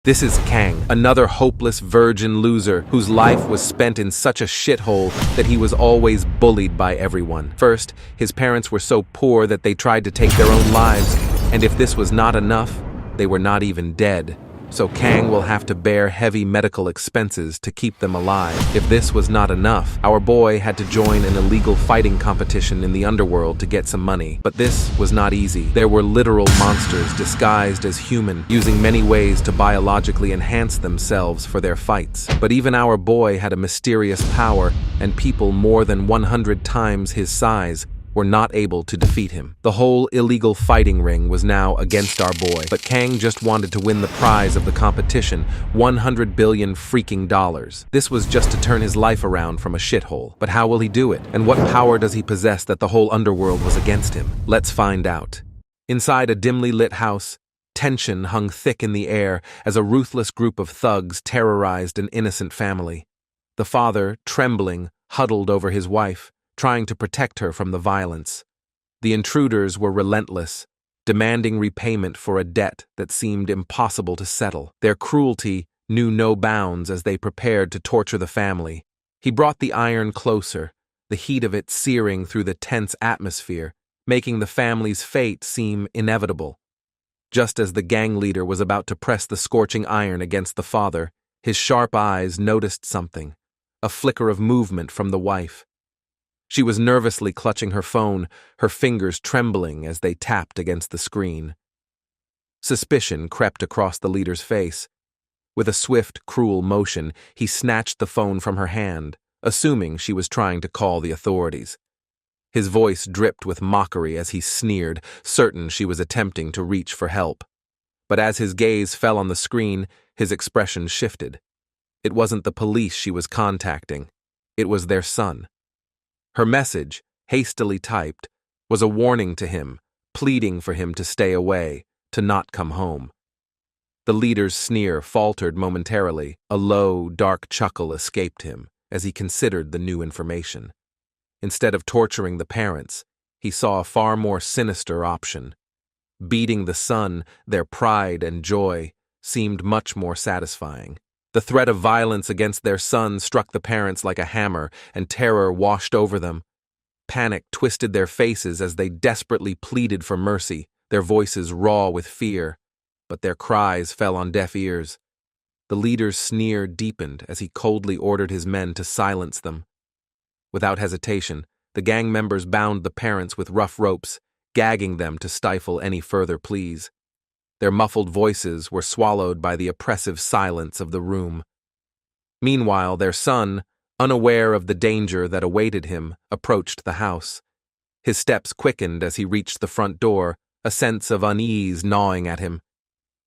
This is Kang, another hopeless virgin loser whose life was spent in such a shithole that he was always bullied by everyone. First, his parents were so poor that they tried to take their own lives, and if this was not enough, they were not even dead. So Kang will have to bear heavy medical expenses to keep them alive. If this was not enough, our boy had to join an illegal fighting competition in the Underworld to get some money. But this was not easy. There were literal monsters disguised as human, using many ways to biologically enhance themselves for their fights. But even our boy had a mysterious power, and people more than 100 times his size were not able to defeat him. The whole illegal fighting ring was now against our boy, but Kang just wanted to win the prize of the competition, 100 billion freaking dollars. This was just to turn his life around from a shithole. But how will he do it? And what power does he possess that the whole underworld was against him? Let's find out. Inside a dimly lit house, tension hung thick in the air as a ruthless group of thugs terrorized an innocent family. The father, trembling, huddled over his wife, trying to protect her from the violence. The intruders were relentless, demanding repayment for a debt that seemed impossible to settle. Their cruelty knew no bounds as they prepared to torture the family. He brought the iron closer, the heat of it searing through the tense atmosphere, making the family's fate seem inevitable. Just as the gang leader was about to press the scorching iron against the father, his sharp eyes noticed something, a flicker of movement from the wife. She was nervously clutching her phone, her fingers trembling as they tapped against the screen. Suspicion crept across the leader's face. With a swift, cruel motion, he snatched the phone from her hand, assuming she was trying to call the authorities. His voice dripped with mockery as he sneered, certain she was attempting to reach for help. But as his gaze fell on the screen, his expression shifted. It wasn't the police she was contacting. It was their son. Her message, hastily typed, was a warning to him, pleading for him to stay away, to not come home. The leader's sneer faltered momentarily. A low, dark chuckle escaped him as he considered the new information. Instead of torturing the parents, he saw a far more sinister option. Beating the son, their pride and joy, seemed much more satisfying. The threat of violence against their son struck the parents like a hammer, and terror washed over them. Panic twisted their faces as they desperately pleaded for mercy, their voices raw with fear. But their cries fell on deaf ears. The leader's sneer deepened as he coldly ordered his men to silence them. Without hesitation, the gang members bound the parents with rough ropes, gagging them to stifle any further pleas. Their muffled voices were swallowed by the oppressive silence of the room. Meanwhile, their son, unaware of the danger that awaited him, approached the house. His steps quickened as he reached the front door, a sense of unease gnawing at him.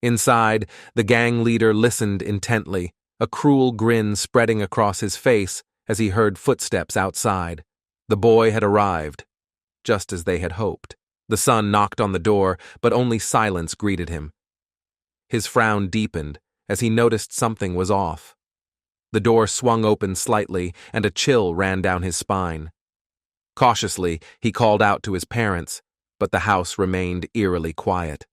Inside, the gang leader listened intently, a cruel grin spreading across his face as he heard footsteps outside. The boy had arrived, just as they had hoped. The son knocked on the door, but only silence greeted him. His frown deepened as he noticed something was off. The door swung open slightly, and a chill ran down his spine. Cautiously, he called out to his parents, but the house remained eerily quiet.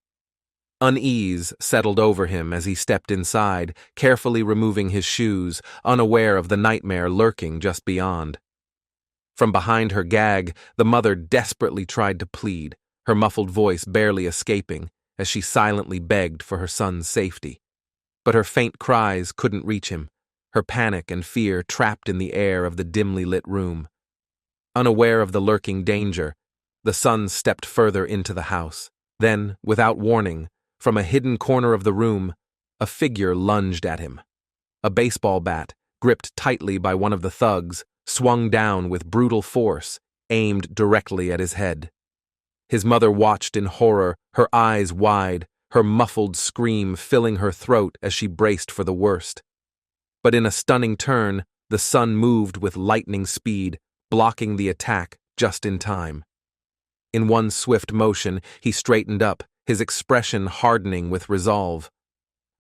Unease settled over him as he stepped inside, carefully removing his shoes, unaware of the nightmare lurking just beyond. From behind her gag, the mother desperately tried to plead, her muffled voice barely escaping as she silently begged for her son's safety. But her faint cries couldn't reach him, her panic and fear trapped in the air of the dimly lit room. Unaware of the lurking danger, the son stepped further into the house. Then, without warning, from a hidden corner of the room, a figure lunged at him. A baseball bat, gripped tightly by one of the thugs, swung down with brutal force, aimed directly at his head. His mother watched in horror, her eyes wide, her muffled scream filling her throat as she braced for the worst. But in a stunning turn, the son moved with lightning speed, blocking the attack just in time. In one swift motion, he straightened up, his expression hardening with resolve.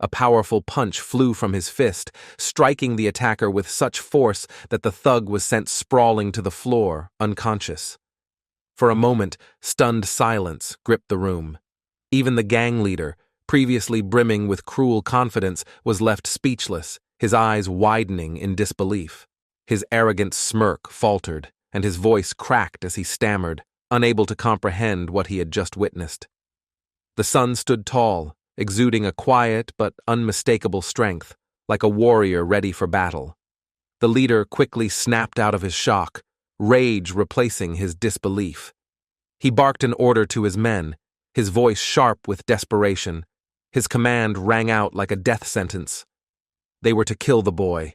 A powerful punch flew from his fist, striking the attacker with such force that the thug was sent sprawling to the floor, unconscious. For a moment, stunned silence gripped the room. Even the gang leader, previously brimming with cruel confidence, was left speechless, his eyes widening in disbelief. His arrogant smirk faltered, and his voice cracked as he stammered, unable to comprehend what he had just witnessed. The son stood tall, exuding a quiet but unmistakable strength, like a warrior ready for battle. The leader quickly snapped out of his shock, rage replacing his disbelief. He barked an order to his men, his voice sharp with desperation. His command rang out like a death sentence. They were to kill the boy.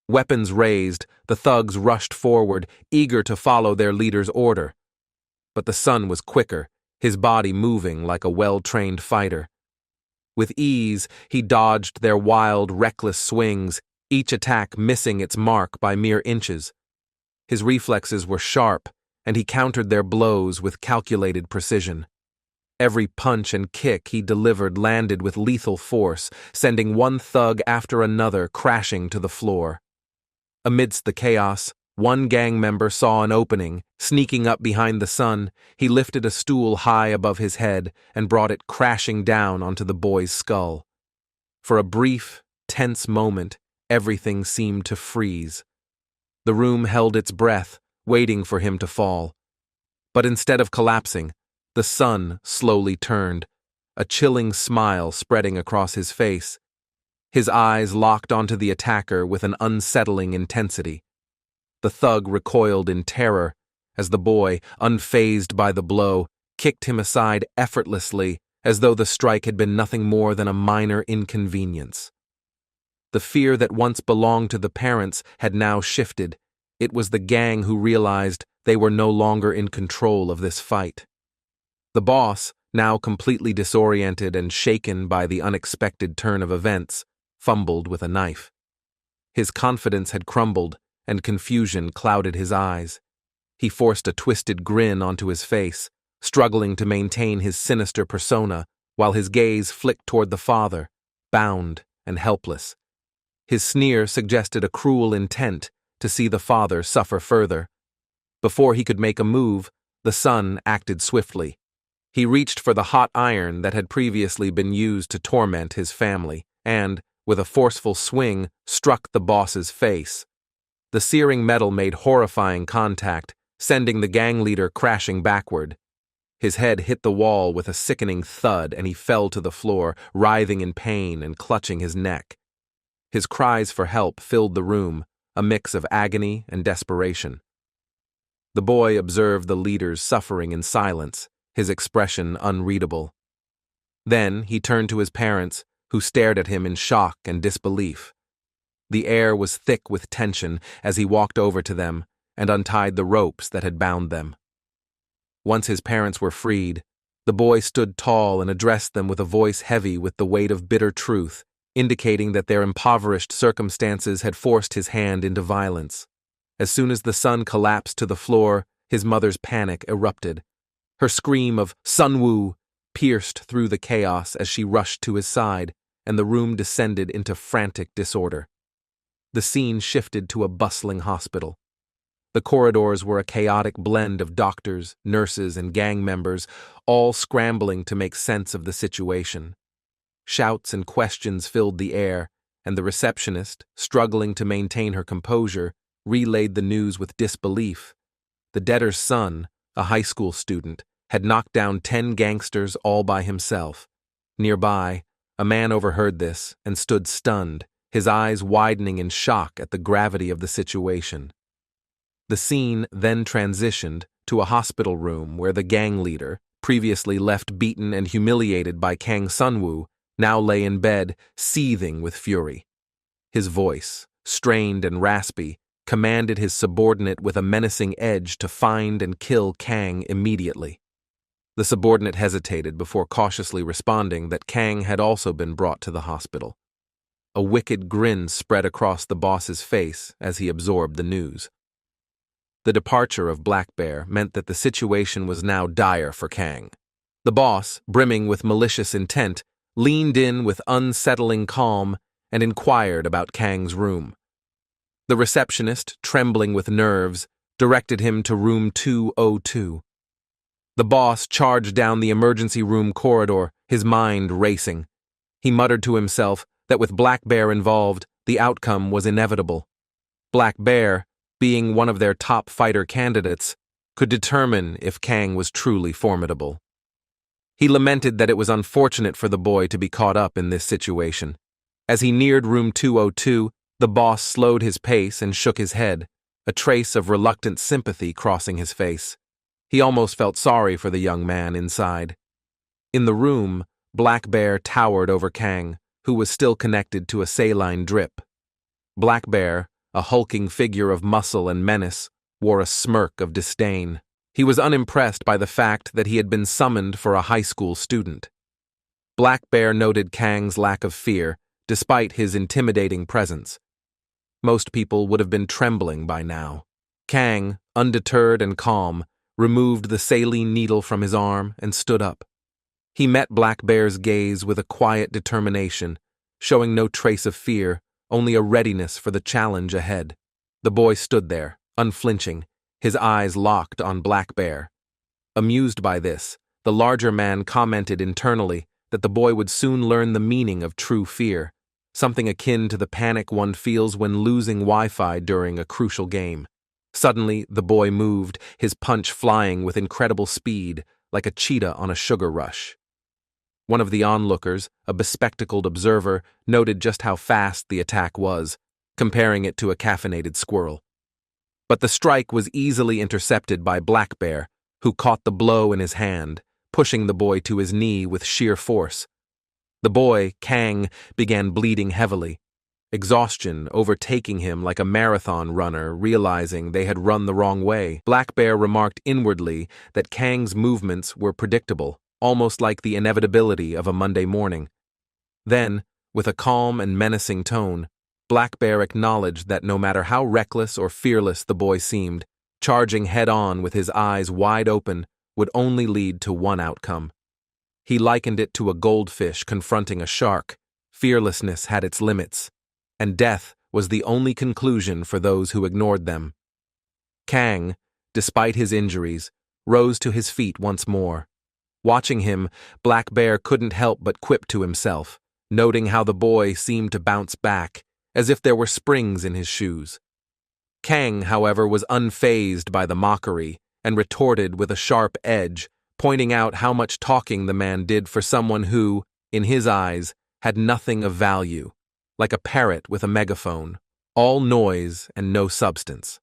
Weapons raised, the thugs rushed forward, eager to follow their leader's order. But the son was quicker, his body moving like a well-trained fighter. With ease, he dodged their wild, reckless swings, each attack missing its mark by mere inches. His reflexes were sharp, and he countered their blows with calculated precision. Every punch and kick he delivered landed with lethal force, sending one thug after another crashing to the floor. Amidst the chaos, one gang member saw an opening. Sneaking up behind the son, he lifted a stool high above his head and brought it crashing down onto the boy's skull. For a brief, tense moment, everything seemed to freeze. The room held its breath, waiting for him to fall. But instead of collapsing, the son slowly turned, a chilling smile spreading across his face. His eyes locked onto the attacker with an unsettling intensity. The thug recoiled in terror as the boy, unfazed by the blow, kicked him aside effortlessly as though the strike had been nothing more than a minor inconvenience. The fear that once belonged to the parents had now shifted. It was the gang who realized they were no longer in control of this fight. The boss, now completely disoriented and shaken by the unexpected turn of events, fumbled with a knife. His confidence had crumbled, and confusion clouded his eyes. He forced a twisted grin onto his face, struggling to maintain his sinister persona, while his gaze flicked toward the father, bound and helpless. His sneer suggested a cruel intent to see the father suffer further. Before he could make a move, the son acted swiftly. He reached for the hot iron that had previously been used to torment his family, and, with a forceful swing, struck the boss's face. The searing metal made horrifying contact, sending the gang leader crashing backward. His head hit the wall with a sickening thud, and he fell to the floor, writhing in pain and clutching his neck. His cries for help filled the room, a mix of agony and desperation. The boy observed the leader's suffering in silence, his expression unreadable. Then he turned to his parents, who stared at him in shock and disbelief. The air was thick with tension as he walked over to them and untied the ropes that had bound them. Once his parents were freed, the boy stood tall and addressed them with a voice heavy with the weight of bitter truth, indicating that their impoverished circumstances had forced his hand into violence. As soon as the son collapsed to the floor, his mother's panic erupted. Her scream of "Sunwoo" pierced through the chaos as she rushed to his side, and the room descended into frantic disorder. The scene shifted to a bustling hospital. The corridors were a chaotic blend of doctors, nurses, and gang members, all scrambling to make sense of the situation. Shouts and questions filled the air, and the receptionist, struggling to maintain her composure, relayed the news with disbelief. The debtor's son, a high school student, had knocked down 10 gangsters all by himself. Nearby, a man overheard this and stood stunned, his eyes widening in shock at the gravity of the situation. The scene then transitioned to a hospital room where the gang leader, previously left beaten and humiliated by Kang Sunwoo, now lay in bed, seething with fury. His voice, strained and raspy, commanded his subordinate with a menacing edge to find and kill Kang immediately. The subordinate hesitated before cautiously responding that Kang had also been brought to the hospital. A wicked grin spread across the boss's face as he absorbed the news. The departure of Black Bear meant that the situation was now dire for Kang. The boss, brimming with malicious intent, leaned in with unsettling calm and inquired about Kang's room. The receptionist, trembling with nerves, directed him to room 202. The boss charged down the emergency room corridor, his mind racing. He muttered to himself that with Black Bear involved, the outcome was inevitable. Black Bear, being one of their top fighter candidates, could determine if Kang was truly formidable. He lamented that it was unfortunate for the boy to be caught up in this situation. As he neared room 202, the boss slowed his pace and shook his head, a trace of reluctant sympathy crossing his face. He almost felt sorry for the young man inside. In the room, Black Bear towered over Kang, who was still connected to a saline drip. Black Bear, a hulking figure of muscle and menace, wore a smirk of disdain. He was unimpressed by the fact that he had been summoned for a high school student. Black Bear noted Kang's lack of fear, despite his intimidating presence. Most people would have been trembling by now. Kang, undeterred and calm, removed the saline needle from his arm and stood up. He met Black Bear's gaze with a quiet determination, showing no trace of fear, only a readiness for the challenge ahead. The boy stood there, unflinching, his eyes locked on Black Bear. Amused by this, the larger man commented internally that the boy would soon learn the meaning of true fear, something akin to the panic one feels when losing Wi-Fi during a crucial game. Suddenly, the boy moved, his punch flying with incredible speed, like a cheetah on a sugar rush. One of the onlookers, a bespectacled observer, noted just how fast the attack was, comparing it to a caffeinated squirrel. But the strike was easily intercepted by Black Bear, who caught the blow in his hand, pushing the boy to his knee with sheer force. The boy, Kang, began bleeding heavily, exhaustion overtaking him like a marathon runner realizing they had run the wrong way. Black Bear remarked inwardly that Kang's movements were predictable, almost like the inevitability of a Monday morning. Then, with a calm and menacing tone, Black Bear acknowledged that no matter how reckless or fearless the boy seemed, charging head-on with his eyes wide open would only lead to one outcome. He likened it to a goldfish confronting a shark. Fearlessness had its limits, and death was the only conclusion for those who ignored them. Kang, despite his injuries, rose to his feet once more. Watching him, Black Bear couldn't help but quip to himself, noting how the boy seemed to bounce back, as if there were springs in his shoes. Kang, however, was unfazed by the mockery and retorted with a sharp edge, pointing out how much talking the man did for someone who, in his eyes, had nothing of value, like a parrot with a megaphone, all noise and no substance.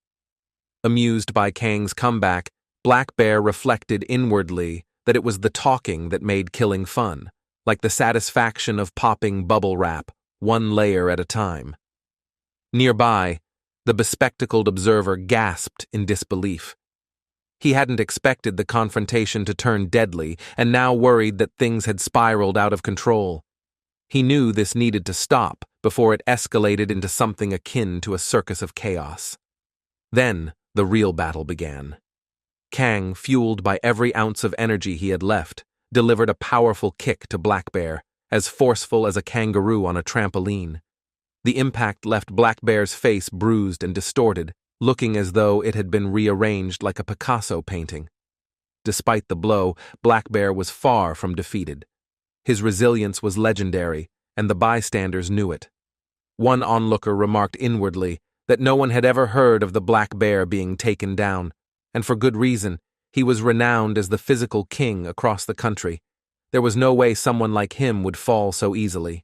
Amused by Kang's comeback, Black Bear reflected inwardly that it was the talking that made killing fun, like the satisfaction of popping bubble wrap, one layer at a time. Nearby, the bespectacled observer gasped in disbelief. He hadn't expected the confrontation to turn deadly and now worried that things had spiraled out of control. He knew this needed to stop before it escalated into something akin to a circus of chaos. Then, the real battle began. Kang, fueled by every ounce of energy he had left, delivered a powerful kick to Black Bear, as forceful as a kangaroo on a trampoline. The impact left Black Bear's face bruised and distorted, looking as though it had been rearranged like a Picasso painting. Despite the blow, Black Bear was far from defeated. His resilience was legendary, and the bystanders knew it. One onlooker remarked inwardly that no one had ever heard of the Black Bear being taken down, and for good reason. He was renowned as the physical king across the country. There was no way someone like him would fall so easily.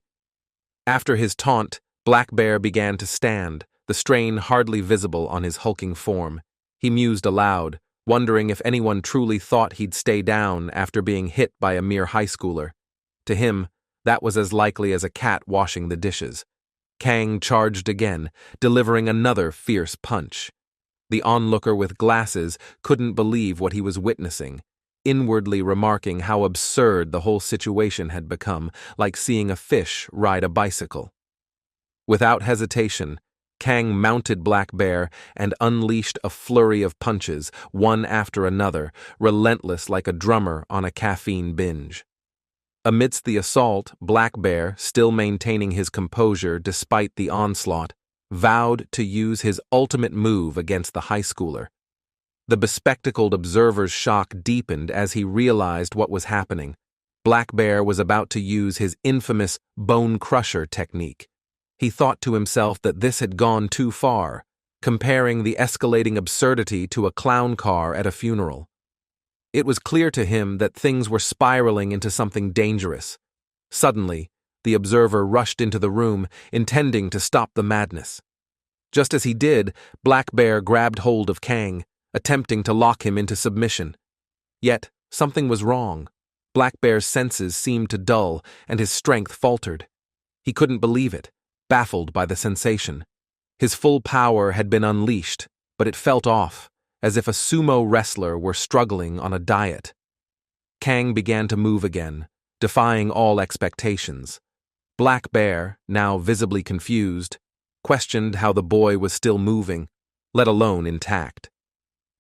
After his taunt, Black Bear began to stand, the strain hardly visible on his hulking form. He mused aloud, wondering if anyone truly thought he'd stay down after being hit by a mere high schooler. To him, that was as likely as a cat washing the dishes. Kang charged again, delivering another fierce punch. The onlooker with glasses couldn't believe what he was witnessing, inwardly remarking how absurd the whole situation had become, like seeing a fish ride a bicycle. Without hesitation, Kang mounted Black Bear and unleashed a flurry of punches, one after another, relentless like a drummer on a caffeine binge. Amidst the assault, Black Bear, still maintaining his composure despite the onslaught, vowed to use his ultimate move against the high schooler. The bespectacled observer's shock deepened as he realized what was happening. Black Bear was about to use his infamous bone crusher technique. He thought to himself that this had gone too far, comparing the escalating absurdity to a clown car at a funeral. It was clear to him that things were spiraling into something dangerous. Suddenly, the observer rushed into the room, intending to stop the madness. Just as he did, Black Bear grabbed hold of Kang, attempting to lock him into submission. Yet, something was wrong. Black Bear's senses seemed to dull, and his strength faltered. He couldn't believe it, baffled by the sensation. His full power had been unleashed, but it felt off, as if a sumo wrestler were struggling on a diet. Kang began to move again, defying all expectations. Black Bear, now visibly confused, questioned how the boy was still moving, let alone intact.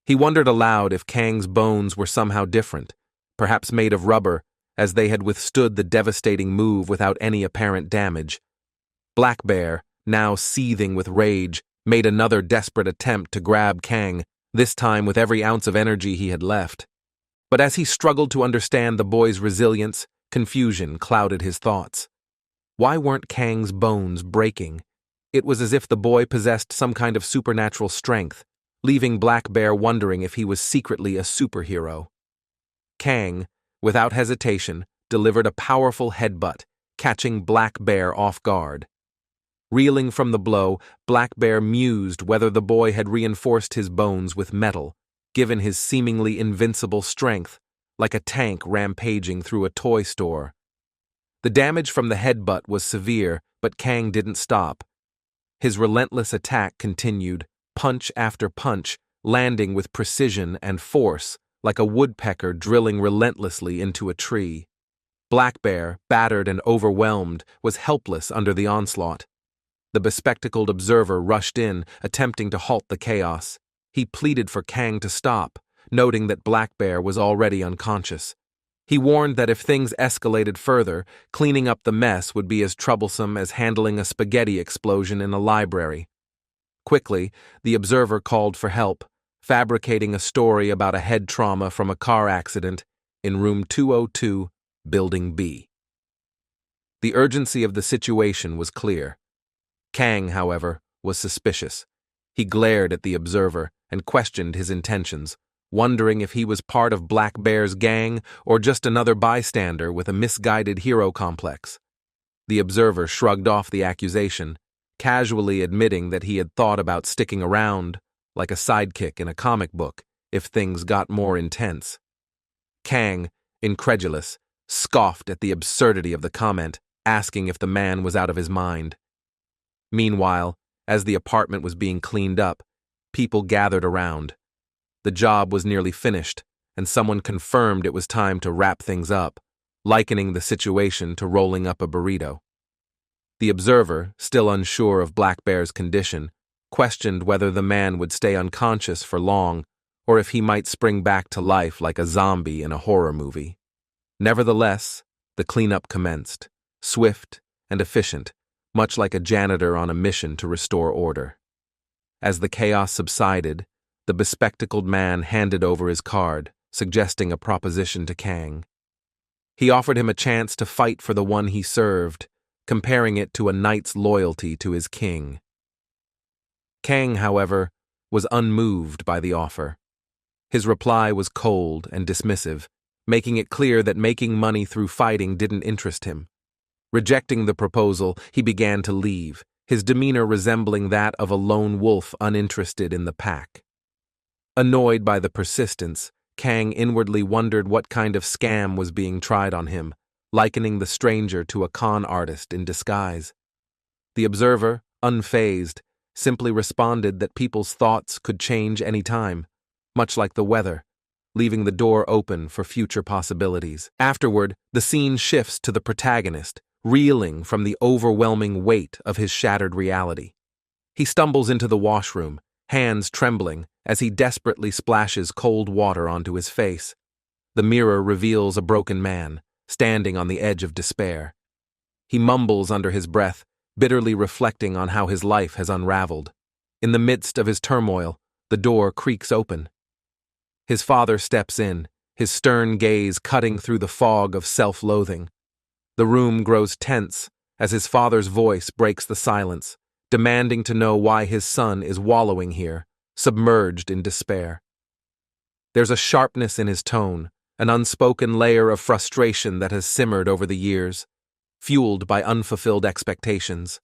He wondered aloud if Kang's bones were somehow different, perhaps made of rubber, as they had withstood the devastating move without any apparent damage. Black Bear, now seething with rage, made another desperate attempt to grab Kang, this time with every ounce of energy he had left. But as he struggled to understand the boy's resilience, confusion clouded his thoughts. Why weren't Kang's bones breaking? It was as if the boy possessed some kind of supernatural strength, leaving Black Bear wondering if he was secretly a superhero. Kang, without hesitation, delivered a powerful headbutt, catching Black Bear off guard. Reeling from the blow, Black Bear mused whether the boy had reinforced his bones with metal, given his seemingly invincible strength, like a tank rampaging through a toy store. The damage from the headbutt was severe, but Kang didn't stop. His relentless attack continued, punch after punch, landing with precision and force, like a woodpecker drilling relentlessly into a tree. Black Bear, battered and overwhelmed, was helpless under the onslaught. The bespectacled observer rushed in, attempting to halt the chaos. He pleaded for Kang to stop, noting that Black Bear was already unconscious. He warned that if things escalated further, cleaning up the mess would be as troublesome as handling a spaghetti explosion in a library. Quickly, the observer called for help, fabricating a story about a head trauma from a car accident in room 202, Building B. The urgency of the situation was clear. Kang, however, was suspicious. He glared at the observer and questioned his intentions, wondering if he was part of Black Bear's gang or just another bystander with a misguided hero complex. The observer shrugged off the accusation, casually admitting that he had thought about sticking around, like a sidekick in a comic book, if things got more intense. Kang, incredulous, scoffed at the absurdity of the comment, asking if the man was out of his mind. Meanwhile, as the apartment was being cleaned up, people gathered around. The job was nearly finished, and someone confirmed it was time to wrap things up, likening the situation to rolling up a burrito. The observer, still unsure of Black Bear's condition, questioned whether the man would stay unconscious for long or if he might spring back to life like a zombie in a horror movie. Nevertheless, the cleanup commenced, swift and efficient, much like a janitor on a mission to restore order. As the chaos subsided, the bespectacled man handed over his card, suggesting a proposition to Kang. He offered him a chance to fight for the one he served, comparing it to a knight's loyalty to his king. Kang, however, was unmoved by the offer. His reply was cold and dismissive, making it clear that making money through fighting didn't interest him. Rejecting the proposal, he began to leave, his demeanor resembling that of a lone wolf uninterested in the pack. Annoyed by the persistence, Kang inwardly wondered what kind of scam was being tried on him, likening the stranger to a con artist in disguise. The observer, unfazed, simply responded that people's thoughts could change any time, much like the weather, leaving the door open for future possibilities. Afterward, the scene shifts to the protagonist, reeling from the overwhelming weight of his shattered reality. He stumbles into the washroom, hands trembling, as he desperately splashes cold water onto his face. The mirror reveals a broken man, standing on the edge of despair. He mumbles under his breath, bitterly reflecting on how his life has unraveled. In the midst of his turmoil, the door creaks open. His father steps in, his stern gaze cutting through the fog of self-loathing. The room grows tense as his father's voice breaks the silence, demanding to know why his son is wallowing here, submerged in despair. There's a sharpness in his tone, an unspoken layer of frustration that has simmered over the years, fueled by unfulfilled expectations.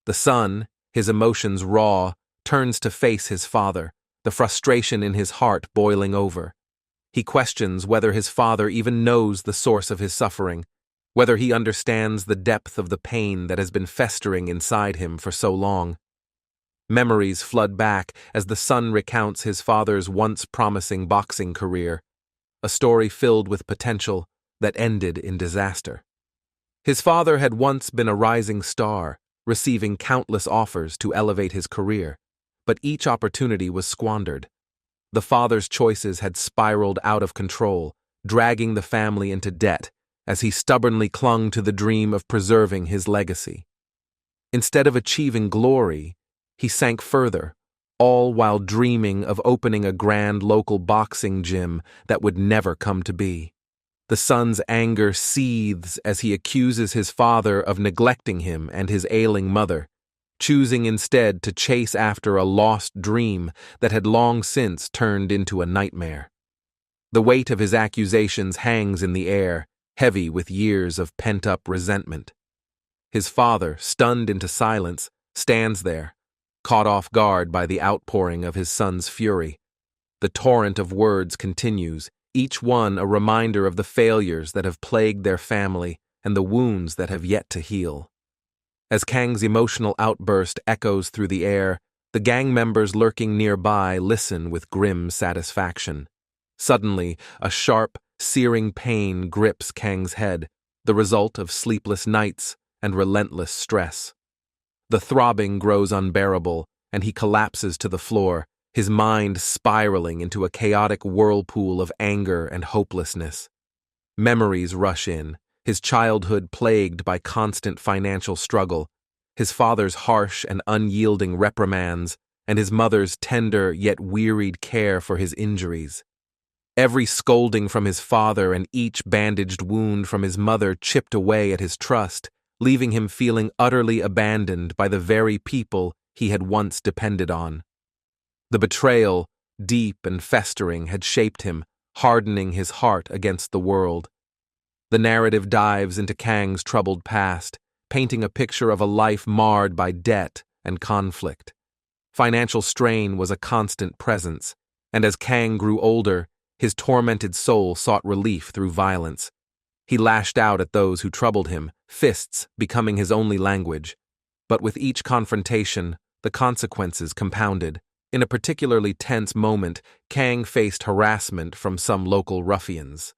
The son, his emotions raw, turns to face his father, the frustration in his heart boiling over. He questions whether his father even knows the source of his suffering, whether he understands the depth of the pain that has been festering inside him for so long. Memories flood back as the son recounts his father's once promising boxing career, a story filled with potential that ended in disaster. His father had once been a rising star, receiving countless offers to elevate his career, but each opportunity was squandered. The father's choices had spiraled out of control, dragging the family into debt as he stubbornly clung to the dream of preserving his legacy. Instead of achieving glory, he sank further, all while dreaming of opening a grand local boxing gym that would never come to be. The son's anger seethes as he accuses his father of neglecting him and his ailing mother, choosing instead to chase after a lost dream that had long since turned into a nightmare. The weight of his accusations hangs in the air, heavy with years of pent-up resentment. His father, stunned into silence, stands there, caught off guard by the outpouring of his son's fury. The torrent of words continues, each one a reminder of the failures that have plagued their family and the wounds that have yet to heal. As Kang's emotional outburst echoes through the air, the gang members lurking nearby listen with grim satisfaction. Suddenly, a sharp, searing pain grips Kang's head, the result of sleepless nights and relentless stress. The throbbing grows unbearable, and he collapses to the floor, his mind spiraling into a chaotic whirlpool of anger and hopelessness. Memories rush in, his childhood plagued by constant financial struggle, his father's harsh and unyielding reprimands, and his mother's tender yet wearied care for his injuries. Every scolding from his father and each bandaged wound from his mother chipped away at his trust, leaving him feeling utterly abandoned by the very people he had once depended on. The betrayal, deep and festering, had shaped him, hardening his heart against the world. The narrative dives into Kang's troubled past, painting a picture of a life marred by debt and conflict. Financial strain was a constant presence, and as Kang grew older, his tormented soul sought relief through violence. He lashed out at those who troubled him, fists becoming his only language. But with each confrontation, the consequences compounded. In a particularly tense moment, Kang faced harassment from some local ruffians.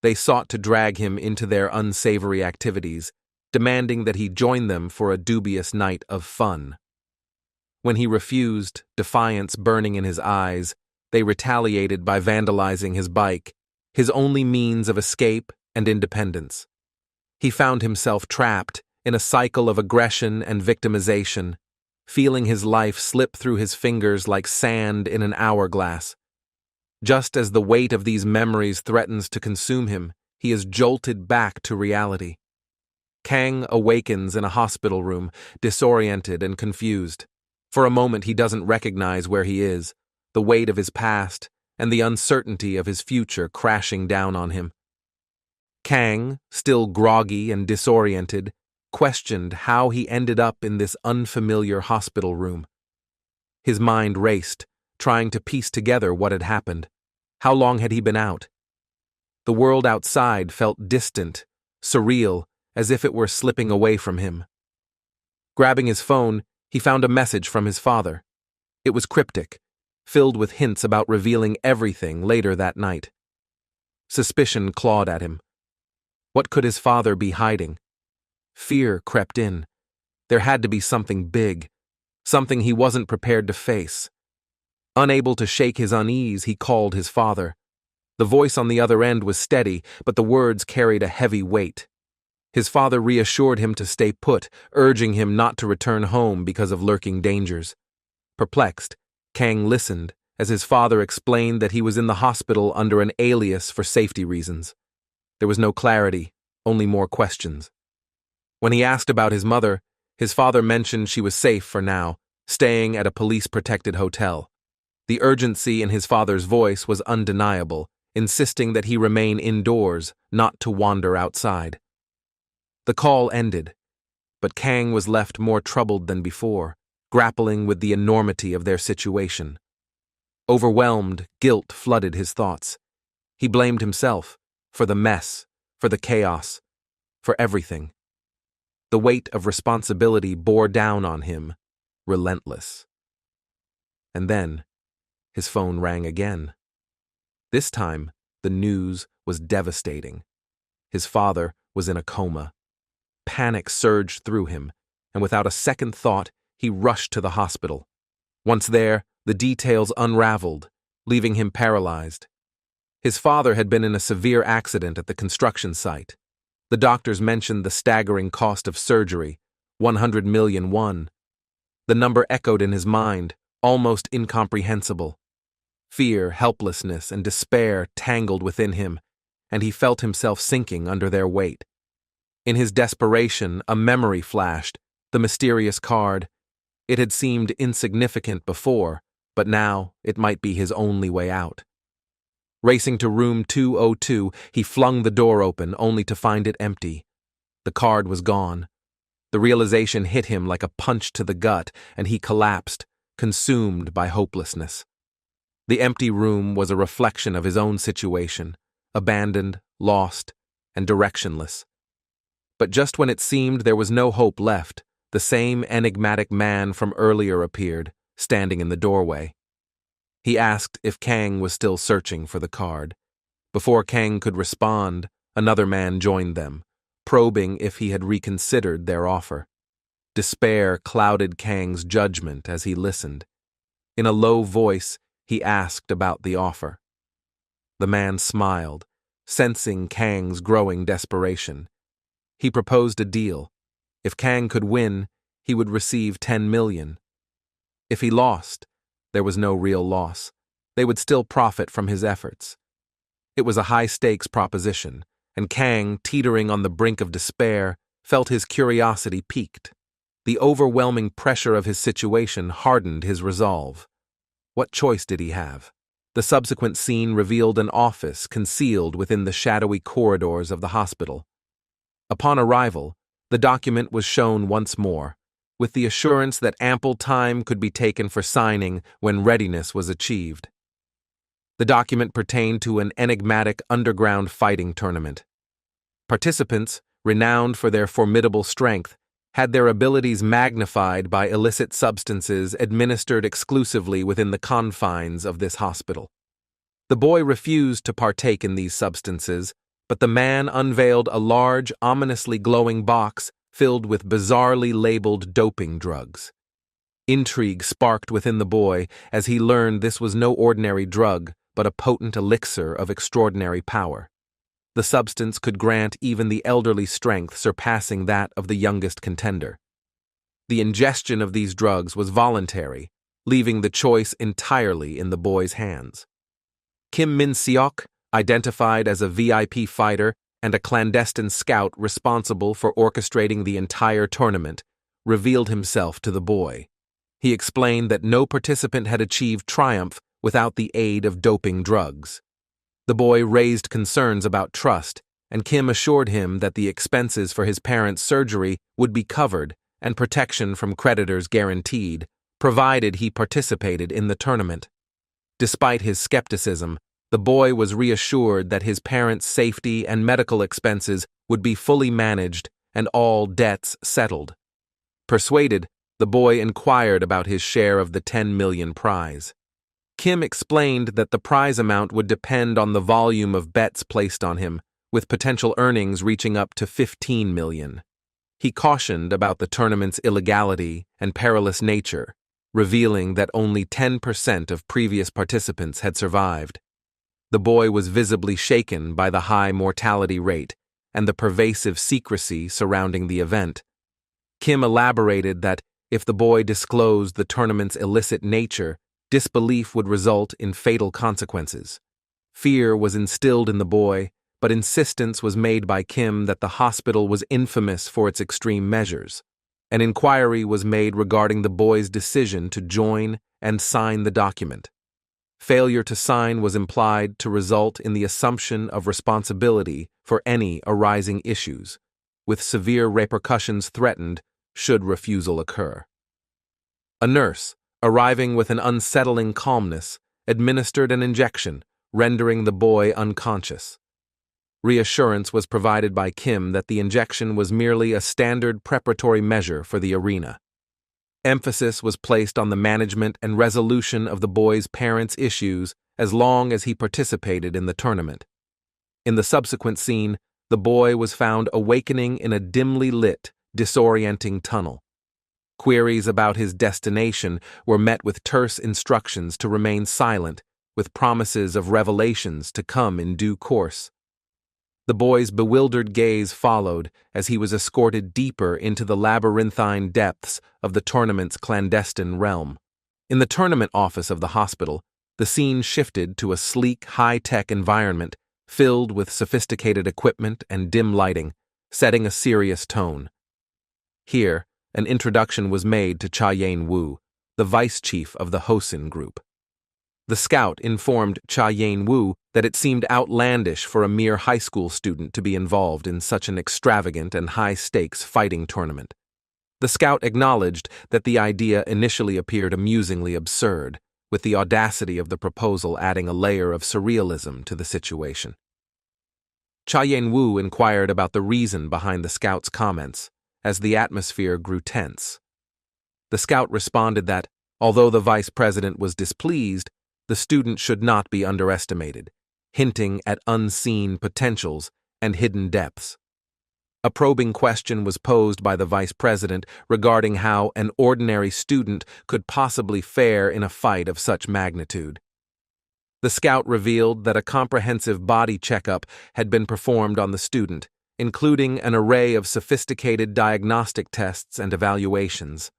They sought to drag him into their unsavory activities, demanding that he join them for a dubious night of fun. When he refused, defiance burning in his eyes, they retaliated by vandalizing his bike, his only means of escape and independence. He found himself trapped in a cycle of aggression and victimization, feeling his life slip through his fingers like sand in an hourglass. Just as the weight of these memories threatens to consume him, he is jolted back to reality. Kang awakens in a hospital room, disoriented and confused. For a moment he doesn't recognize where he is, the weight of his past and the uncertainty of his future crashing down on him. Kang, still groggy and disoriented, questioned how he ended up in this unfamiliar hospital room. His mind raced, trying to piece together what had happened. How long had he been out? The world outside felt distant, surreal, as if it were slipping away from him. Grabbing his phone, he found a message from his father. It was cryptic, filled with hints about revealing everything later that night. Suspicion clawed at him. What could his father be hiding? Fear crept in. There had to be something big, something he wasn't prepared to face. Unable to shake his unease, he called his father. The voice on the other end was steady, but the words carried a heavy weight. His father reassured him to stay put, urging him not to return home because of lurking dangers. Perplexed, Kang listened as his father explained that he was in the hospital under an alias for safety reasons. There was no clarity, only more questions. When he asked about his mother, his father mentioned she was safe for now, staying at a police-protected hotel. The urgency in his father's voice was undeniable, insisting that he remain indoors, not to wander outside. The call ended, but Kang was left more troubled than before, grappling with the enormity of their situation. Overwhelmed, guilt flooded his thoughts. He blamed himself for the mess, for the chaos, for everything. The weight of responsibility bore down on him, relentless. And then, his phone rang again. This time, the news was devastating. His father was in a coma. Panic surged through him, and without a second thought, he rushed to the hospital. Once there, the details unraveled, leaving him paralyzed. His father had been in a severe accident at the construction site. The doctors mentioned the staggering cost of surgery, 100 million won. The number echoed in his mind, almost incomprehensible. Fear, helplessness, and despair tangled within him, and he felt himself sinking under their weight. In his desperation, a memory flashed, the mysterious card. It had seemed insignificant before, but now it might be his only way out. Racing to room 202, he flung the door open, only to find it empty. The card was gone. The realization hit him like a punch to the gut, and he collapsed, consumed by hopelessness. The empty room was a reflection of his own situation, abandoned, lost, and directionless. But just when it seemed there was no hope left, the same enigmatic man from earlier appeared, standing in the doorway. He asked if Kang was still searching for the card. Before Kang could respond, another man joined them, probing if he had reconsidered their offer. Despair clouded Kang's judgment as he listened. In a low voice, he asked about the offer. The man smiled, sensing Kang's growing desperation. He proposed a deal. If Kang could win, he would receive 10 million. If he lost, there was no real loss. They would still profit from his efforts. It was a high-stakes proposition, and Kang, teetering on the brink of despair, felt his curiosity piqued. The overwhelming pressure of his situation hardened his resolve. What choice did he have? The subsequent scene revealed an office concealed within the shadowy corridors of the hospital. Upon arrival, the document was shown once more, with the assurance that ample time could be taken for signing when readiness was achieved. The document pertained to an enigmatic underground fighting tournament. Participants, renowned for their formidable strength, had their abilities magnified by illicit substances administered exclusively within the confines of this hospital. The boy refused to partake in these substances, but the man unveiled a large, ominously glowing box filled with bizarrely labeled doping drugs. Intrigue sparked within the boy as he learned this was no ordinary drug, but a potent elixir of extraordinary power. The substance could grant even the elderly strength surpassing that of the youngest contender. The ingestion of these drugs was voluntary, leaving the choice entirely in the boy's hands. Kim Min-seok, identified as a VIP fighter and a clandestine scout responsible for orchestrating the entire tournament, revealed himself to the boy. He explained that no participant had achieved triumph without the aid of doping drugs. The boy raised concerns about trust, and Kim assured him that the expenses for his parents' surgery would be covered and protection from creditors guaranteed, provided he participated in the tournament. Despite his skepticism, the boy was reassured that his parents' safety and medical expenses would be fully managed and all debts settled. Persuaded, the boy inquired about his share of the 10 million prize. Kim explained that the prize amount would depend on the volume of bets placed on him, with potential earnings reaching up to 15 million. He cautioned about the tournament's illegality and perilous nature, revealing that only 10% of previous participants had survived. The boy was visibly shaken by the high mortality rate and the pervasive secrecy surrounding the event. Kim elaborated that if the boy disclosed the tournament's illicit nature, Disbelief would result in fatal consequences. Fear was instilled in the boy, but insistence was made by Kim that the hospital was infamous for its extreme measures. An inquiry was made regarding the boy's decision to join and sign the document. Failure to sign was implied to result in the assumption of responsibility for any arising issues, with severe repercussions threatened should refusal occur. A nurse, arriving with an unsettling calmness, administered an injection, rendering the boy unconscious. Reassurance was provided by Kim that the injection was merely a standard preparatory measure for the arena. Emphasis was placed on the management and resolution of the boy's parents' issues as long as he participated in the tournament. In the subsequent scene, the boy was found awakening in a dimly lit, disorienting tunnel. Queries about his destination were met with terse instructions to remain silent, with promises of revelations to come in due course. The boy's bewildered gaze followed as he was escorted deeper into the labyrinthine depths of the tournament's clandestine realm. In the tournament office of the hospital, the scene shifted to a sleek, high-tech environment filled with sophisticated equipment and dim lighting, setting a serious tone. Here, an introduction was made to Cha Yain-woo, the vice chief of the Hosin group. The scout informed Cha Yain-woo that it seemed outlandish for a mere high school student to be involved in such an extravagant and high-stakes fighting tournament. The scout acknowledged that the idea initially appeared amusingly absurd, with the audacity of the proposal adding a layer of surrealism to the situation. Cha Yain-woo inquired about the reason behind the scout's comments, as the atmosphere grew tense. The scout responded that, although the vice president was displeased, the student should not be underestimated, hinting at unseen potentials and hidden depths. A probing question was posed by the vice president regarding how an ordinary student could possibly fare in a fight of such magnitude. The scout revealed that a comprehensive body checkup had been performed on the student, including an array of sophisticated diagnostic tests and evaluations.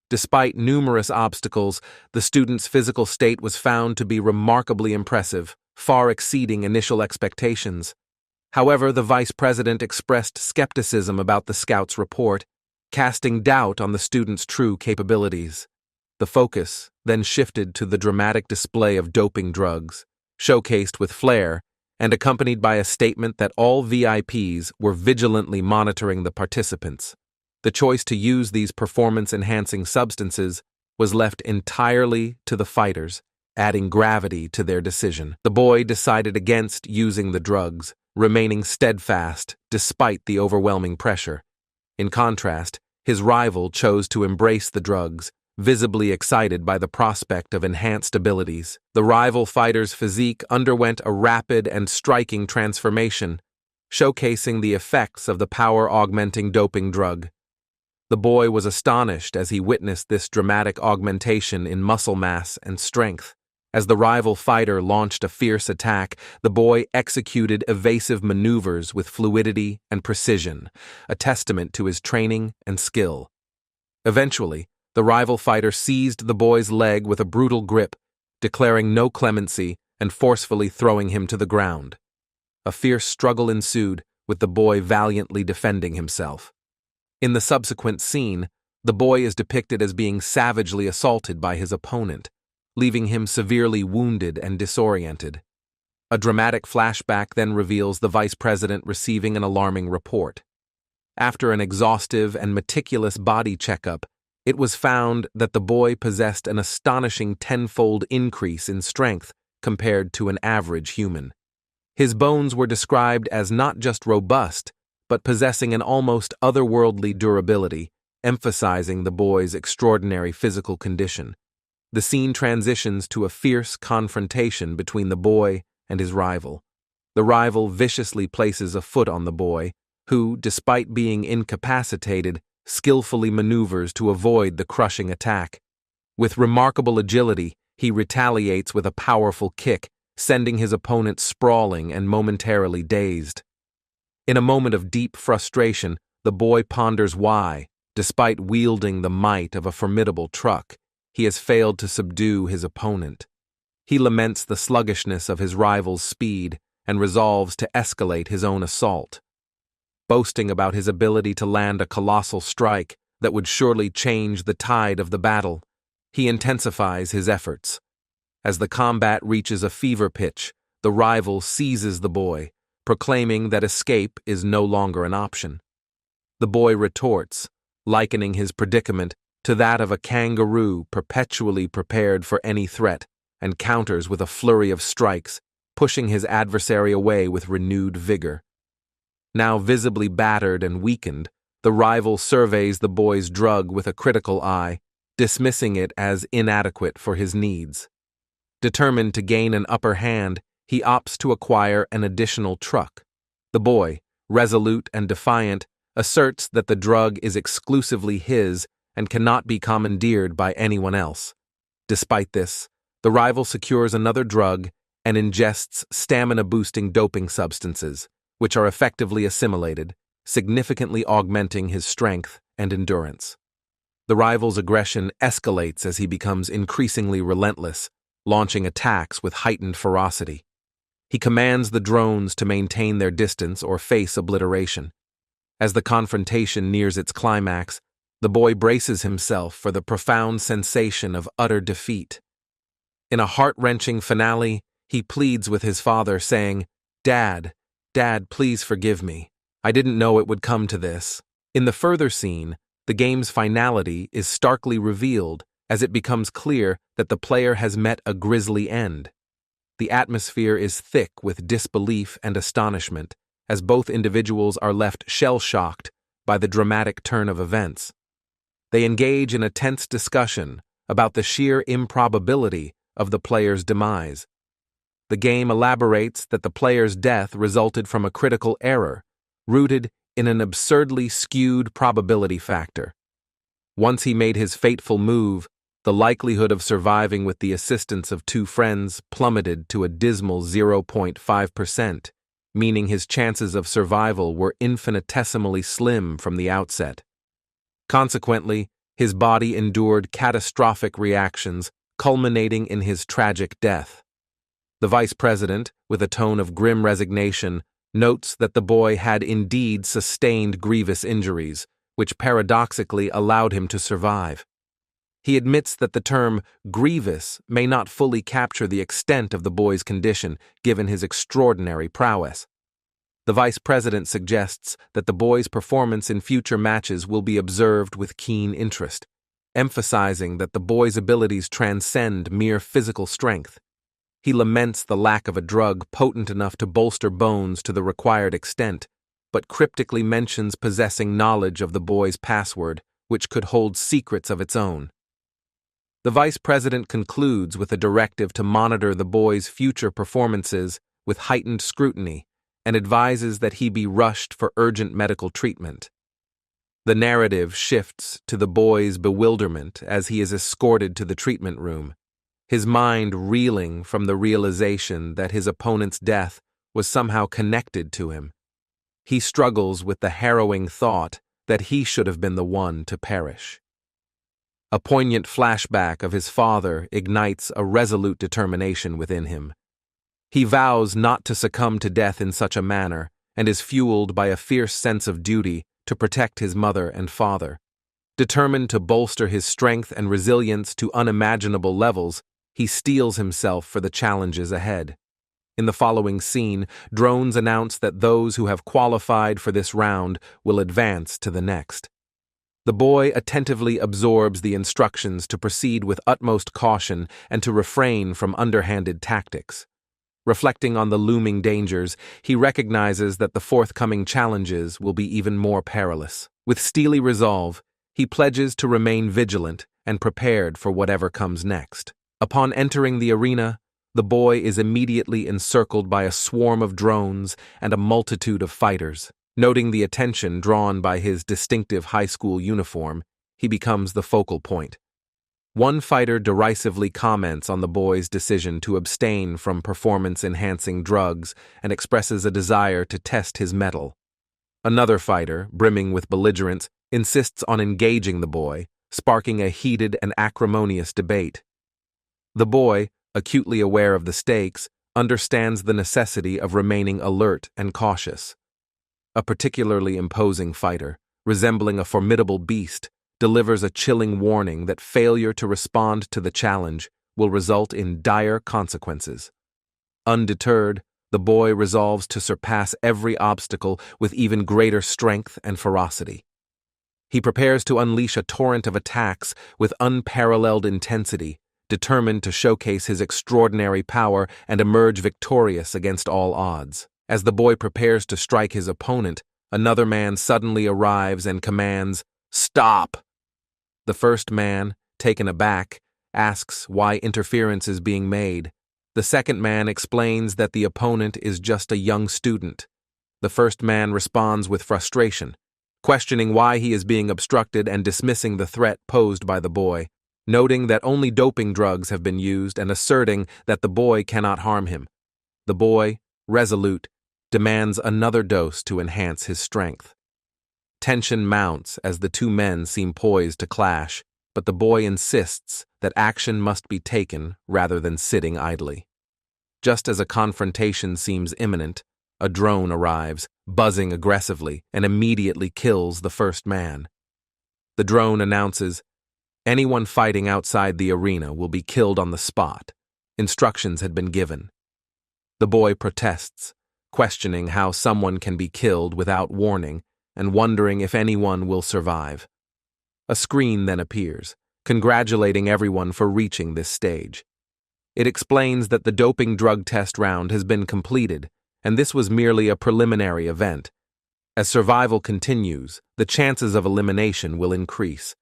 Despite numerous obstacles, the student's physical state was found to be remarkably impressive, far exceeding initial expectations. However, the vice president expressed skepticism about the scout's report, casting doubt on the student's true capabilities. The focus then shifted to the dramatic display of doping drugs, showcased with flair, and accompanied by a statement that all VIPs were vigilantly monitoring the participants. The choice to use these performance-enhancing substances was left entirely to the fighters, adding gravity to their decision. The boy decided against using the drugs, remaining steadfast despite the overwhelming pressure. In contrast, his rival chose to embrace the drugs, visibly excited by the prospect of enhanced abilities. The rival fighter's physique underwent a rapid and striking transformation, showcasing the effects of the power-augmenting doping drug. The boy was astonished as he witnessed this dramatic augmentation in muscle mass and strength. As the rival fighter launched a fierce attack, the boy executed evasive maneuvers with fluidity and precision, a testament to his training and skill. Eventually, the rival fighter seized the boy's leg with a brutal grip, declaring no clemency and forcefully throwing him to the ground. A fierce struggle ensued, with the boy valiantly defending himself. In the subsequent scene, the boy is depicted as being savagely assaulted by his opponent, leaving him severely wounded and disoriented. A dramatic flashback then reveals the vice president receiving an alarming report. After an exhaustive and meticulous body checkup, it was found that the boy possessed an astonishing tenfold increase in strength compared to an average human. His bones were described as not just robust, but possessing an almost otherworldly durability, emphasizing the boy's extraordinary physical condition. The scene transitions to a fierce confrontation between the boy and his rival. The rival viciously places a foot on the boy, who, despite being incapacitated, skillfully maneuvers to avoid the crushing attack. With remarkable agility, he retaliates with a powerful kick, sending his opponent sprawling and momentarily dazed. In a moment of deep frustration, the boy ponders why, despite wielding the might of a formidable truck, he has failed to subdue his opponent. He laments the sluggishness of his rival's speed and resolves to escalate his own assault. Boasting about his ability to land a colossal strike that would surely change the tide of the battle, he intensifies his efforts. As the combat reaches a fever pitch, the rival seizes the boy, proclaiming that escape is no longer an option. The boy retorts, likening his predicament to that of a kangaroo perpetually prepared for any threat, and counters with a flurry of strikes, pushing his adversary away with renewed vigor. Now visibly battered and weakened, the rival surveys the boy's drug with a critical eye, dismissing it as inadequate for his needs. Determined to gain an upper hand, he opts to acquire an additional truck. The boy, resolute and defiant, asserts that the drug is exclusively his and cannot be commandeered by anyone else. Despite this, the rival secures another drug and ingests stamina-boosting doping substances, which are effectively assimilated, significantly augmenting his strength and endurance. The rival's aggression escalates as he becomes increasingly relentless, launching attacks with heightened ferocity. He commands the drones to maintain their distance or face obliteration. As the confrontation nears its climax, the boy braces himself for the profound sensation of utter defeat. In a heart-wrenching finale, he pleads with his father, saying, "Dad, please forgive me. I didn't know it would come to this." In the further scene, the game's finality is starkly revealed as it becomes clear that the player has met a grisly end. The atmosphere is thick with disbelief and astonishment, as both individuals are left shell-shocked by the dramatic turn of events. They engage in a tense discussion about the sheer improbability of the player's demise. The game elaborates that the player's death resulted from a critical error, rooted in an absurdly skewed probability factor. Once he made his fateful move, the likelihood of surviving with the assistance of two friends plummeted to a dismal 0.5%, meaning his chances of survival were infinitesimally slim from the outset. Consequently, his body endured catastrophic reactions, culminating in his tragic death. The vice president, with a tone of grim resignation, notes that the boy had indeed sustained grievous injuries, which paradoxically allowed him to survive. He admits that the term grievous may not fully capture the extent of the boy's condition, given his extraordinary prowess. The vice president suggests that the boy's performance in future matches will be observed with keen interest, emphasizing that the boy's abilities transcend mere physical strength. He laments the lack of a drug potent enough to bolster bones to the required extent, but cryptically mentions possessing knowledge of the boy's password, which could hold secrets of its own. The vice president concludes with a directive to monitor the boy's future performances with heightened scrutiny and advises that he be rushed for urgent medical treatment. The narrative shifts to the boy's bewilderment as he is escorted to the treatment room, his mind reeling from the realization that his opponent's death was somehow connected to him. He struggles with the harrowing thought that he should have been the one to perish. A poignant flashback of his father ignites a resolute determination within him. He vows not to succumb to death in such a manner and is fueled by a fierce sense of duty to protect his mother and father. Determined to bolster his strength and resilience to unimaginable levels, he steels himself for the challenges ahead. In the following scene, drones announce that those who have qualified for this round will advance to the next. The boy attentively absorbs the instructions to proceed with utmost caution and to refrain from underhanded tactics. Reflecting on the looming dangers, he recognizes that the forthcoming challenges will be even more perilous. With steely resolve, he pledges to remain vigilant and prepared for whatever comes next. Upon entering the arena, the boy is immediately encircled by a swarm of drones and a multitude of fighters. Noting the attention drawn by his distinctive high school uniform, he becomes the focal point. One fighter derisively comments on the boy's decision to abstain from performance-enhancing drugs and expresses a desire to test his mettle. Another fighter, brimming with belligerence, insists on engaging the boy, sparking a heated and acrimonious debate. The boy, acutely aware of the stakes, understands the necessity of remaining alert and cautious. A particularly imposing fighter, resembling a formidable beast, delivers a chilling warning that failure to respond to the challenge will result in dire consequences. Undeterred, the boy resolves to surpass every obstacle with even greater strength and ferocity. He prepares to unleash a torrent of attacks with unparalleled intensity, determined to showcase his extraordinary power and emerge victorious against all odds. As the boy prepares to strike his opponent, another man suddenly arrives and commands, "Stop!" The first man, taken aback, asks why interference is being made. The second man explains that the opponent is just a young student. The first man responds with frustration, questioning why he is being obstructed and dismissing the threat posed by the boy, noting that only doping drugs have been used and asserting that the boy cannot harm him. The boy, resolute, demands another dose to enhance his strength. Tension mounts as the two men seem poised to clash, but the boy insists that action must be taken rather than sitting idly. Just as a confrontation seems imminent, a drone arrives, buzzing aggressively, and immediately kills the first man. The drone announces, "Anyone fighting outside the arena will be killed on the spot. Instructions had been given." The boy protests, questioning how someone can be killed without warning and wondering if anyone will survive. A screen then appears, congratulating everyone for reaching this stage. It explains that the doping drug test round has been completed, and this was merely a preliminary event. As survival continues, the chances of elimination will increase.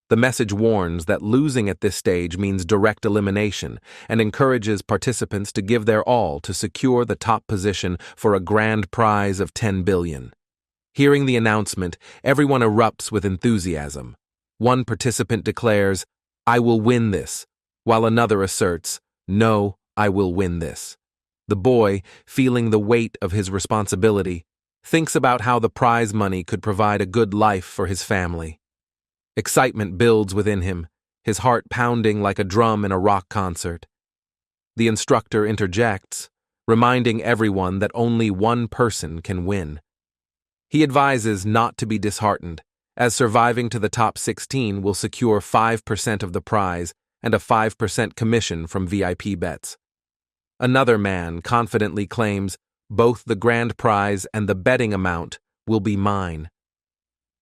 The message warns that losing at this stage means direct elimination and encourages participants to give their all to secure the top position for a grand prize of 10 billion. Hearing the announcement, everyone erupts with enthusiasm. One participant declares, "I will win this," while another asserts, "No, I will win this." The boy, feeling the weight of his responsibility, thinks about how the prize money could provide a good life for his family. Excitement builds within him, his heart pounding like a drum in a rock concert. The instructor interjects, reminding everyone that only one person can win. He advises not to be disheartened, as surviving to the top 16 will secure 5% of the prize and a 5% commission from VIP bets. Another man confidently claims, "Both the grand prize and the betting amount will be mine."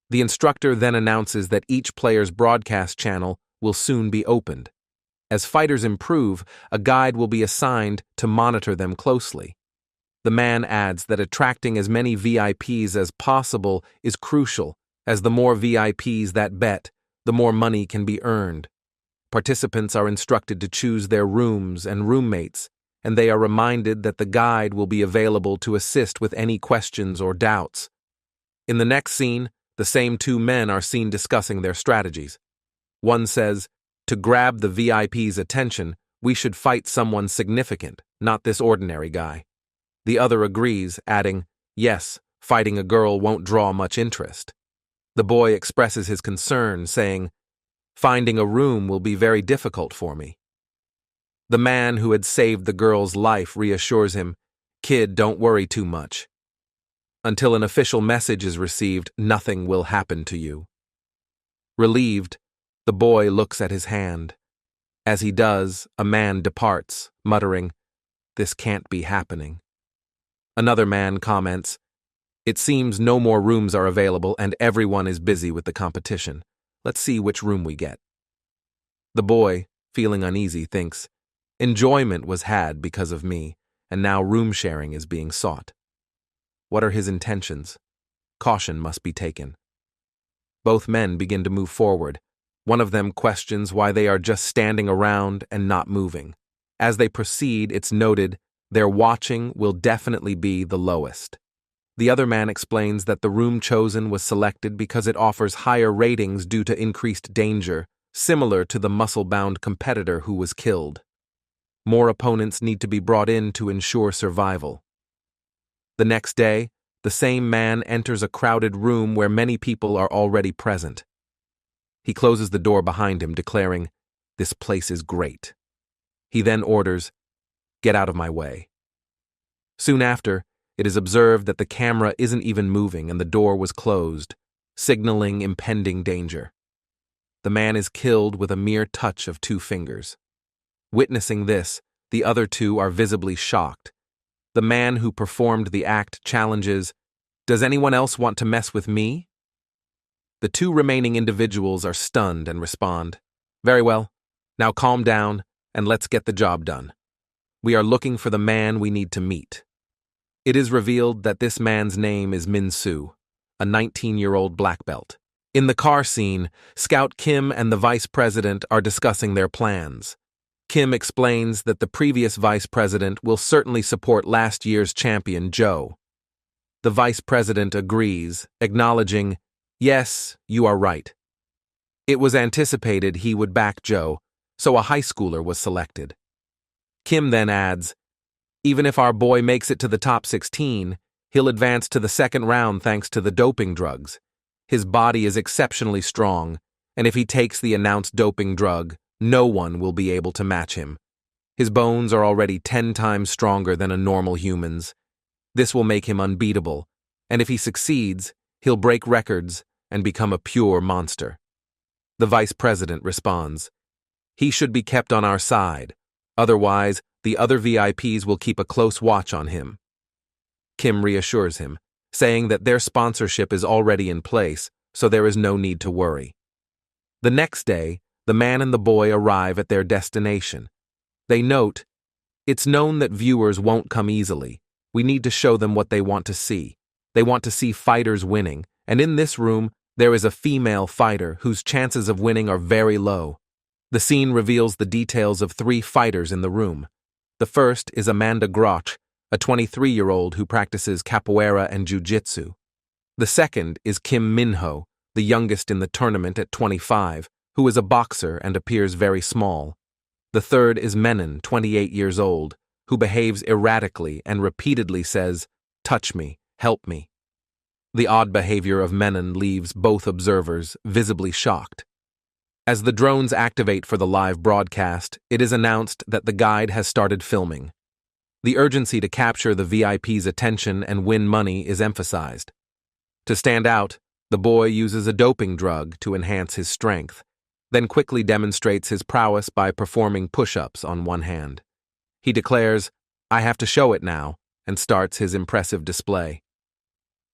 The instructor then announces that each player's broadcast channel will soon be opened. As fighters improve, a guide will be assigned to monitor them closely. The man adds that attracting as many VIPs as possible is crucial, as the more VIPs that bet, the more money can be earned. Participants are instructed to choose their rooms and roommates, and they are reminded that the guide will be available to assist with any questions or doubts. In the next scene, the same two men are seen discussing their strategies. One says, "To grab the VIP's attention, we should fight someone significant, not this ordinary guy." The other agrees, adding, "Yes, fighting a girl won't draw much interest." The boy expresses his concern, saying, "Finding a room will be very difficult for me." The man who had saved the girl's life reassures him, "Kid, don't worry too much. Until an official message is received, nothing will happen to you." Relieved, the boy looks at his hand. As he does, a man departs, muttering, "This can't be happening." Another man comments, "It seems no more rooms are available and everyone is busy with the competition. Let's see which room we get." The boy, feeling uneasy, thinks, "Enjoyment was had because of me, and now room sharing is being sought." What are his intentions? Caution must be taken. Both men begin to move forward. One of them questions why they are just standing around and not moving. As they proceed, it's noted, their watching will definitely be the lowest. The other man explains that the room chosen was selected because it offers higher ratings due to increased danger, similar to the muscle-bound competitor who was killed. More opponents need to be brought in to ensure survival. The next day, the same man enters a crowded room where many people are already present. He closes the door behind him, declaring, "This place is great." He then orders, "Get out of my way." Soon after, it is observed that the camera isn't even moving and the door was closed, signaling impending danger. The man is killed with a mere touch of 2 fingers. Witnessing this, the other 2 are visibly shocked. The man who performed the act challenges, "Does anyone else want to mess with me?" The 2 remaining individuals are stunned and respond, "Very well, now calm down and let's get the job done. We are looking for the man we need to meet." It is revealed that this man's name is Min-soo, a 19-year-old black belt. In the car scene, Scout Kim and the vice president are discussing their plans. Kim explains that the previous vice president will certainly support last year's champion, Joe. The vice president agrees, acknowledging, "Yes, you are right." It was anticipated he would back Joe, so a high schooler was selected. Kim then adds, "Even if our boy makes it to the top 16, he'll advance to the second round thanks to the doping drugs. His body is exceptionally strong, and if he takes the announced doping drug, no one will be able to match him. His bones are already 10 times stronger than a normal human's. This will make him unbeatable, and if he succeeds, he'll break records and become a pure monster." The vice president responds, "He should be kept on our side. Otherwise, the other VIPs will keep a close watch on him." Kim reassures him, saying that their sponsorship is already in place, so there is no need to worry. The next day, the man and the boy arrive at their destination. They note, "It's known that viewers won't come easily. We need to show them what they want to see. They want to see fighters winning, and in this room, there is a female fighter whose chances of winning are very low." The scene reveals the details of 3 fighters in the room. The first is Amanda Groch, a 23-year-old who practices capoeira and jiu-jitsu. The second is Kim Min-ho, the youngest in the tournament at 25, who is a boxer and appears very small. The third is Menon, 28 years old, who behaves erratically and repeatedly says, "Touch me, help me." The odd behavior of Menon leaves both observers visibly shocked. As the drones activate for the live broadcast, it is announced that the guide has started filming. The urgency to capture the VIP's attention and win money is emphasized. To stand out, the boy uses a doping drug to enhance his strength, then quickly demonstrates his prowess by performing push-ups on one hand. He declares, "I have to show it now," and starts his impressive display.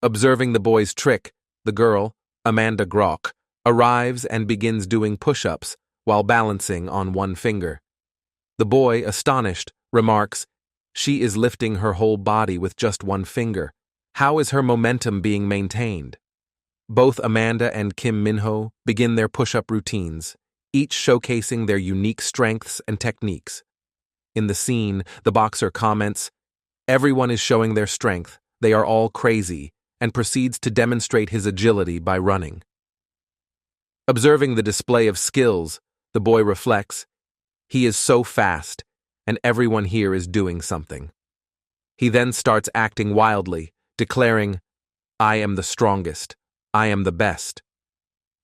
Observing the boy's trick, the girl, Amanda Groch, arrives and begins doing push-ups while balancing on one finger. The boy, astonished, remarks, "She is lifting her whole body with just one finger. How is her momentum being maintained?" Both Amanda and Kim Min-ho begin their push-up routines, each showcasing their unique strengths and techniques. In the scene, the boxer comments, "Everyone is showing their strength, they are all crazy," and proceeds to demonstrate his agility by running. Observing the display of skills, the boy reflects, "He is so fast, and everyone here is doing something." He then starts acting wildly, declaring, "I am the strongest. I am the best."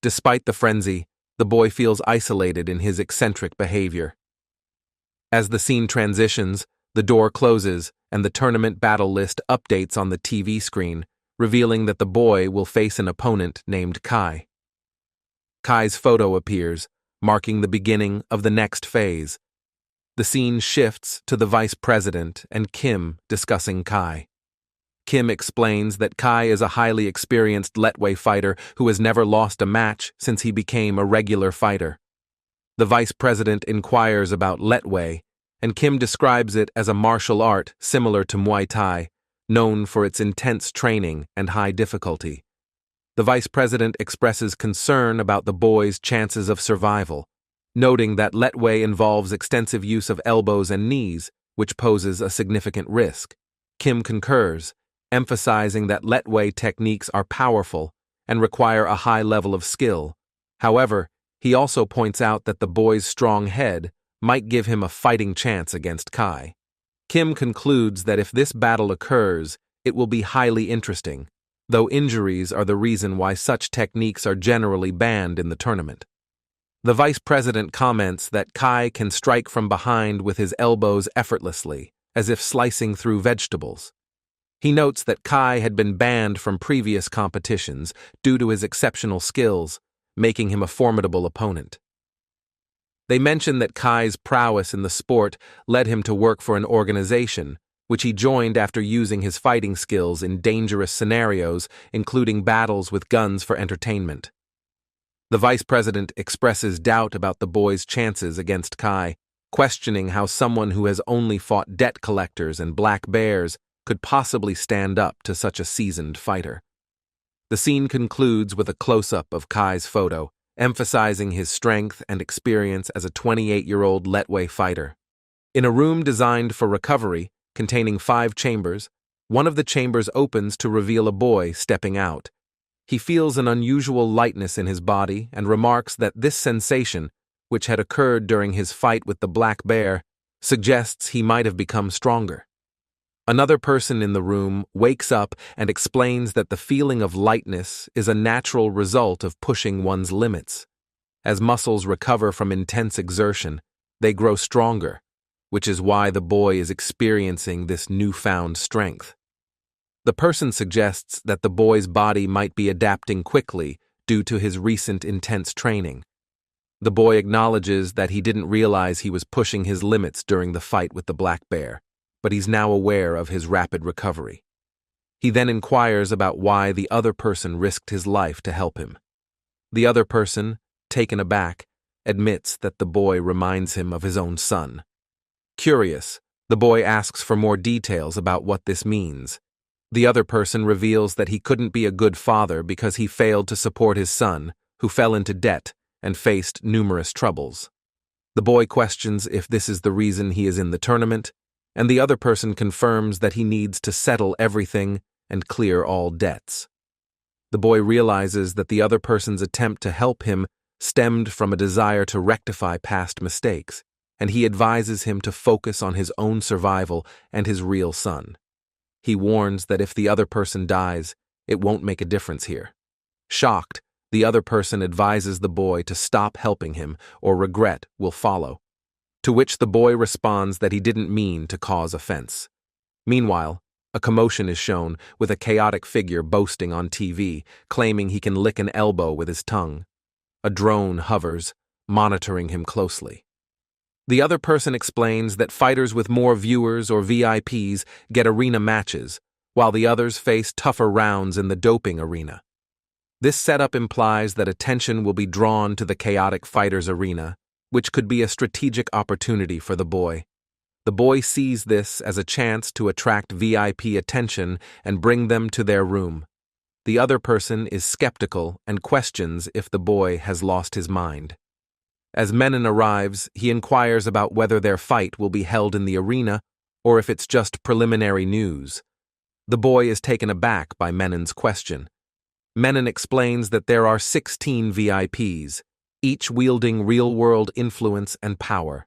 Despite the frenzy, the boy feels isolated in his eccentric behavior. As the scene transitions, the door closes and the tournament battle list updates on the TV screen, revealing that the boy will face an opponent named Kai. Kai's photo appears, marking the beginning of the next phase. The scene shifts to the vice president and Kim discussing Kai. Kim explains that Kai is a highly experienced Letway fighter who has never lost a match since he became a regular fighter. The vice president inquires about Letway, and Kim describes it as a martial art similar to Muay Thai, known for its intense training and high difficulty. The vice president expresses concern about the boy's chances of survival, noting that Letway involves extensive use of elbows and knees, which poses a significant risk. Kim concurs, emphasizing that Letway techniques are powerful and require a high level of skill. However, he also points out that the boy's strong head might give him a fighting chance against Kai. Kim concludes that if this battle occurs, it will be highly interesting, though injuries are the reason why such techniques are generally banned in the tournament. The vice president comments that Kai can strike from behind with his elbows effortlessly, as if slicing through vegetables. He notes that Kai had been banned from previous competitions due to his exceptional skills, making him a formidable opponent. They mention that Kai's prowess in the sport led him to work for an organization, which he joined after using his fighting skills in dangerous scenarios, including battles with guns for entertainment. The vice president expresses doubt about the boy's chances against Kai, questioning how someone who has only fought debt collectors and black bears could possibly stand up to such a seasoned fighter. The scene concludes with a close-up of Kai's photo, emphasizing his strength and experience as a 28-year-old Letway fighter. In a room designed for recovery, containing 5 chambers, one of the chambers opens to reveal a boy stepping out. He feels an unusual lightness in his body and remarks that this sensation, which had occurred during his fight with the black bear, suggests he might have become stronger. Another person in the room wakes up and explains that the feeling of lightness is a natural result of pushing one's limits. As muscles recover from intense exertion, they grow stronger, which is why the boy is experiencing this newfound strength. The person suggests that the boy's body might be adapting quickly due to his recent intense training. The boy acknowledges that he didn't realize he was pushing his limits during the fight with the black bear, but he's now aware of his rapid recovery. He then inquires about why the other person risked his life to help him. The other person, taken aback, admits that the boy reminds him of his own son. Curious, the boy asks for more details about what this means. The other person reveals that he couldn't be a good father because he failed to support his son, who fell into debt and faced numerous troubles. The boy questions if this is the reason he is in the tournament, and the other person confirms that he needs to settle everything and clear all debts. The boy realizes that the other person's attempt to help him stemmed from a desire to rectify past mistakes, and he advises him to focus on his own survival and his real son. He warns that if the other person dies, it won't make a difference here. Shocked, the other person advises the boy to stop helping him or regret will follow, to which the boy responds that he didn't mean to cause offense. Meanwhile, a commotion is shown with a chaotic figure boasting on TV, claiming he can lick an elbow with his tongue. A drone hovers, monitoring him closely. The other person explains that fighters with more viewers or VIPs get arena matches, while the others face tougher rounds in the doping arena. This setup implies that attention will be drawn to the chaotic fighters arena, which could be a strategic opportunity for the boy. The boy sees this as a chance to attract VIP attention and bring them to their room. The other person is skeptical and questions if the boy has lost his mind. As Menon arrives, he inquires about whether their fight will be held in the arena or if it's just preliminary news. The boy is taken aback by Menon's question. Menon explains that there are 16 VIPs, each wielding real-world influence and power.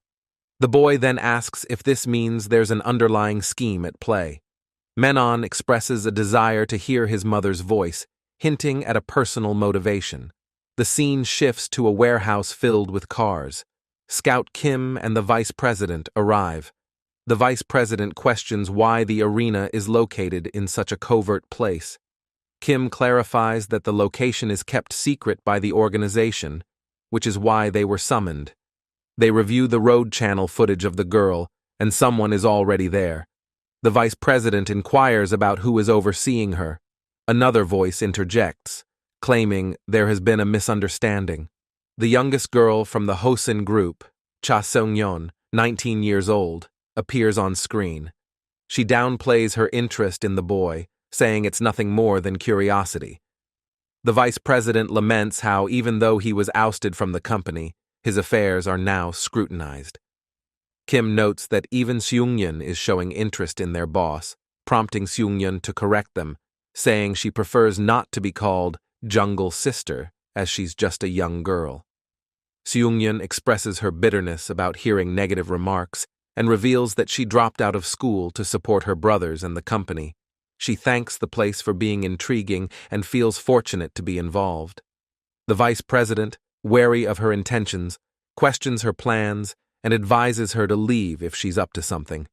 The boy then asks if this means there's an underlying scheme at play. Menon expresses a desire to hear his mother's voice, hinting at a personal motivation. The scene shifts to a warehouse filled with cars. Scout Kim and the vice president arrive. The vice president questions why the arena is located in such a covert place. Kim clarifies that the location is kept secret by the organization, which is why they were summoned. They review the road channel footage of the girl, and someone is already there. The vice president inquires about who is overseeing her. Another voice interjects, claiming there has been a misunderstanding. The youngest girl from the Hosin group, Cha Seung-yeon, 19 years old, appears on screen. She downplays her interest in the boy, saying it's nothing more than curiosity. The vice president laments how, even though he was ousted from the company, his affairs are now scrutinized. Kim notes that even Seung-yeon is showing interest in their boss, prompting Seung-yeon to correct them, saying she prefers not to be called Jungle Sister, as she's just a young girl. Seung-yeon expresses her bitterness about hearing negative remarks and reveals that she dropped out of school to support her brothers and the company. She thanks the place for being intriguing and feels fortunate to be involved. The vice president, wary of her intentions, questions her plans, and advises her to leave if she's up to something.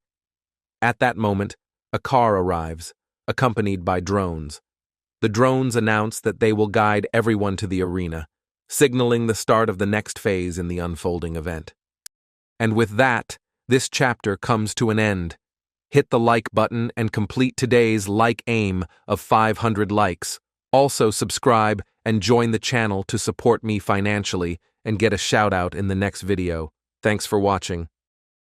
At that moment, a car arrives, accompanied by drones. The drones announce that they will guide everyone to the arena, signaling the start of the next phase in the unfolding event. And with that, this chapter comes to an end. Hit the like button and complete today's like aim of 500 likes. Also subscribe and join the channel to support me financially and get a shout out in the next video. Thanks for watching.